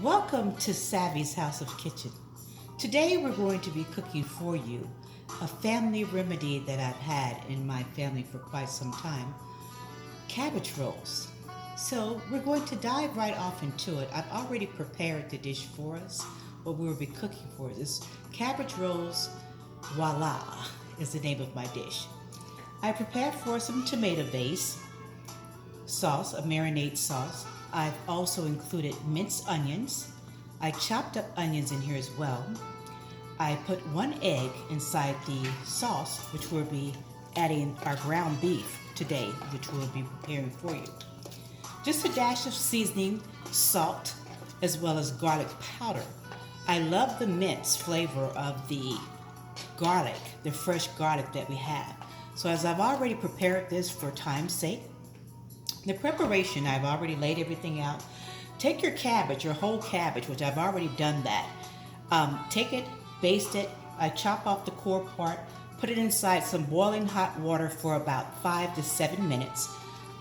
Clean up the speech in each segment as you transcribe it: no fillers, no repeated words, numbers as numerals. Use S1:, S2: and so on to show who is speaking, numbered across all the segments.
S1: Welcome to Savvy's House of Kitchen. Today we're going to be cooking for you a family remedy that I've had in my family for quite some time, cabbage rolls. So we're going to dive right off into it. I've already prepared the dish for us. What we will be cooking for is cabbage rolls, voila, is the name of my dish. I prepared for some tomato base sauce, a marinade sauce. I've also included minced onions. I chopped up onions in here as well. I put one egg inside the sauce, which we'll be adding our ground beef today, which we'll be preparing for you. Just a dash of seasoning, salt, as well as garlic powder. I love the mince flavor of the garlic, the fresh garlic that we have. So as I've already prepared this for time's sake, the preparation, I've already laid everything out. Take your cabbage, your whole cabbage, which I've already done that. Take it, baste it. I chop off the core part, put it inside some boiling hot water for about 5 to 7 minutes.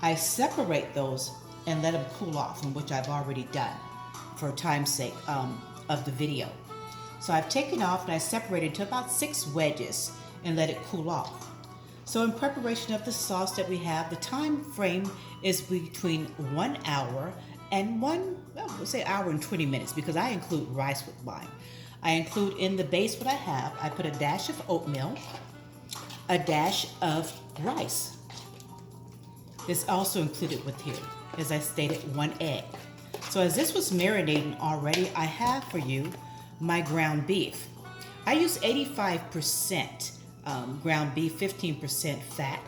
S1: I separate those and let them cool off, which I've already done for time's sake of the video. So I've taken off and I separated to about 6 wedges and let it cool off. So in preparation of the sauce that we have, the time frame is between 1 hour and we'll say hour and 20 minutes because I include rice with mine. I include in the base what I have. I put a dash of oatmeal, a dash of rice. It's also included with here, as I stated, 1 egg. So as this was marinating already, I have for you my ground beef. I use 85% ground beef, 15% fat.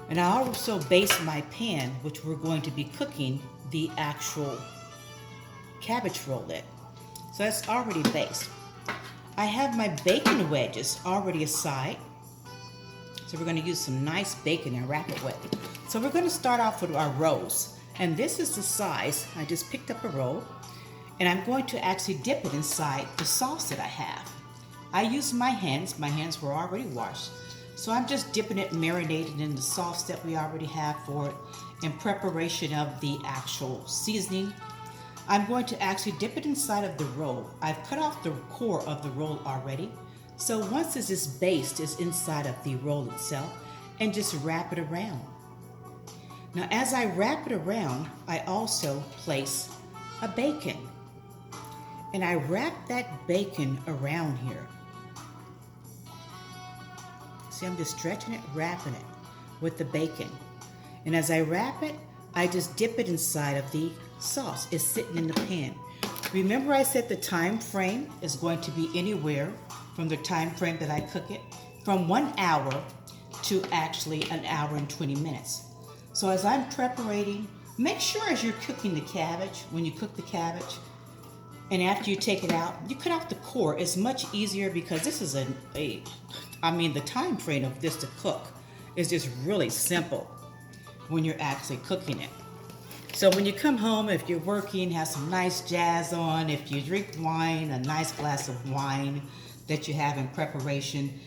S1: And I also base my pan, which we're going to be cooking the actual cabbage roll in. So that's already based. I have my bacon wedges already aside. So we're going to use some nice bacon and wrap it with. So we're going to start off with our rolls. And this is the size. I just picked up a roll. And I'm going to actually dip it inside the sauce that I have. I use my hands. My hands were already washed. So I'm just dipping it, marinated in the sauce that we already have for it in preparation of the actual seasoning. I'm going to actually dip it inside of the roll. I've cut off the core of the roll already. So once this is based, it's inside of the roll itself, and just wrap it around. Now as I wrap it around, I also place a bacon. And I wrap that bacon around here. See, I'm just stretching it, wrapping it with the bacon. And as I wrap it, I just dip it inside of the sauce. It's sitting in the pan. Remember I said the time frame is going to be anywhere from the time frame that I cook it, from 1 hour to actually an hour and 20 minutes. So as I'm preparing, make sure as you're cooking the cabbage, when you cook the cabbage, and after you take it out, you cut off the core. It's much easier because this is the time frame of this to cook is just really simple when you're actually cooking it. So when you come home, if you're working, have some nice jazz on. If you drink wine, a nice glass of wine that you have in preparation,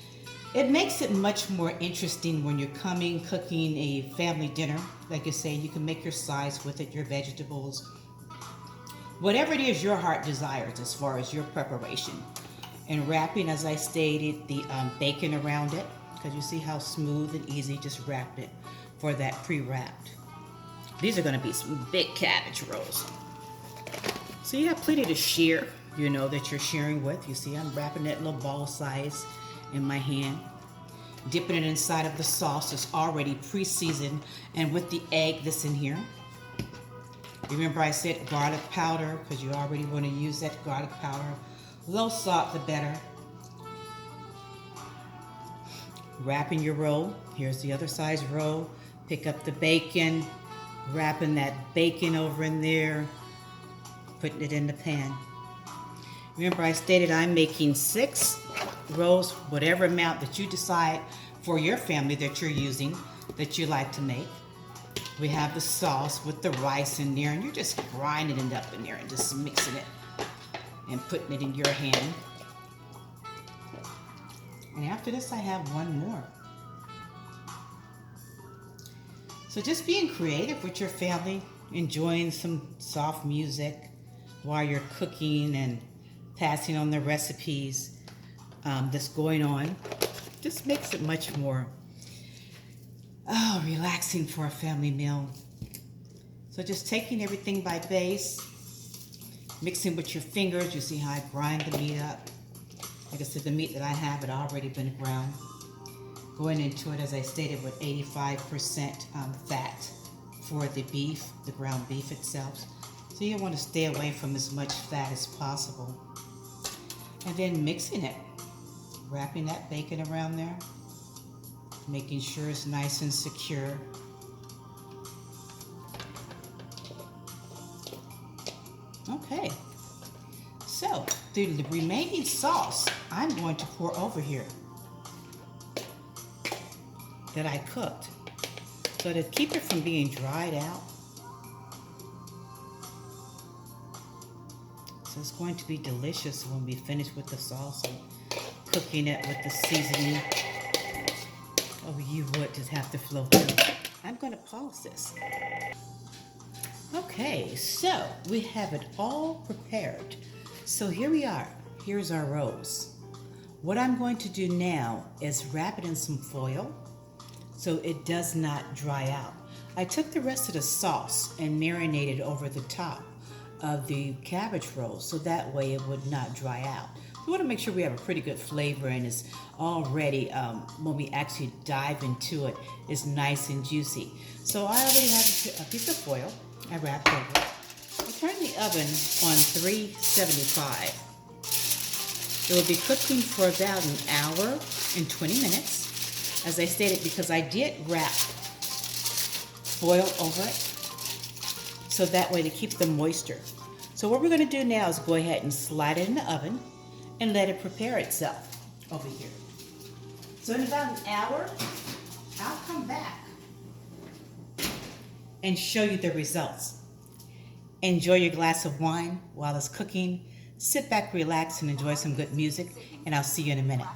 S1: it makes it much more interesting when you're cooking a family dinner. Like I say, you can make your sides with it, your vegetables, whatever it is your heart desires as far as your preparation. And wrapping, as I stated, the bacon around it, because you see how smooth and easy, just wrap it for that pre-wrapped. These are going to be some big cabbage rolls. So you have plenty to share, that you're sharing with. You see I'm wrapping that little ball size in my hand, dipping it inside of the sauce that's already pre-seasoned, and with the egg that's in here. Remember I said garlic powder, because you already want to use that garlic powder. Low salt, the better. Wrapping your roll. Here's the other size roll. Pick up the bacon, wrapping that bacon over in there, putting it in the pan. Remember I stated I'm making 6 rolls, whatever amount that you decide for your family that you're using, that you like to make. We have the sauce with the rice in there, and you're just grinding it up in there and just mixing it and putting it in your hand. And after this, I have one more. So just being creative with your family, enjoying some soft music, while you're cooking and passing on the recipes that's going on. Just makes it much more relaxing for a family meal. So just taking everything by base, mixing with your fingers. You see how I grind the meat up. Like I said, the meat that I have had already been ground. Going into it, as I stated, with 85% fat for the beef, the ground beef itself. So you want to stay away from as much fat as possible. And then mixing it, wrapping that bacon around there, making sure it's nice and secure. Okay, so the remaining sauce I'm going to pour over here that I cooked. So to keep it from being dried out, so it's going to be delicious when we finish with the sauce and cooking it with the seasoning. Oh, you would just have to flow through. I'm going to pause this. Okay, so we have it all prepared. So here we are. Here's our rolls. What I'm going to do now is wrap it in some foil so it does not dry out. I took the rest of the sauce and marinated over the top of the cabbage rolls so that way it would not dry out. We want to make sure we have a pretty good flavor and it's already, when we actually dive into it, it's nice and juicy. So I already have a piece of foil. I wrapped over it. I turned the oven on 375. It will be cooking for about an hour and 20 minutes. As I stated, because I did wrap foil over it, so that way to keep the moisture. So what we're going to do now is go ahead and slide it in the oven and let it prepare itself over here. So in about an hour, I'll come back and show you the results. Enjoy your glass of wine while it's cooking. Sit back, relax, and enjoy some good music, and I'll see you in a minute.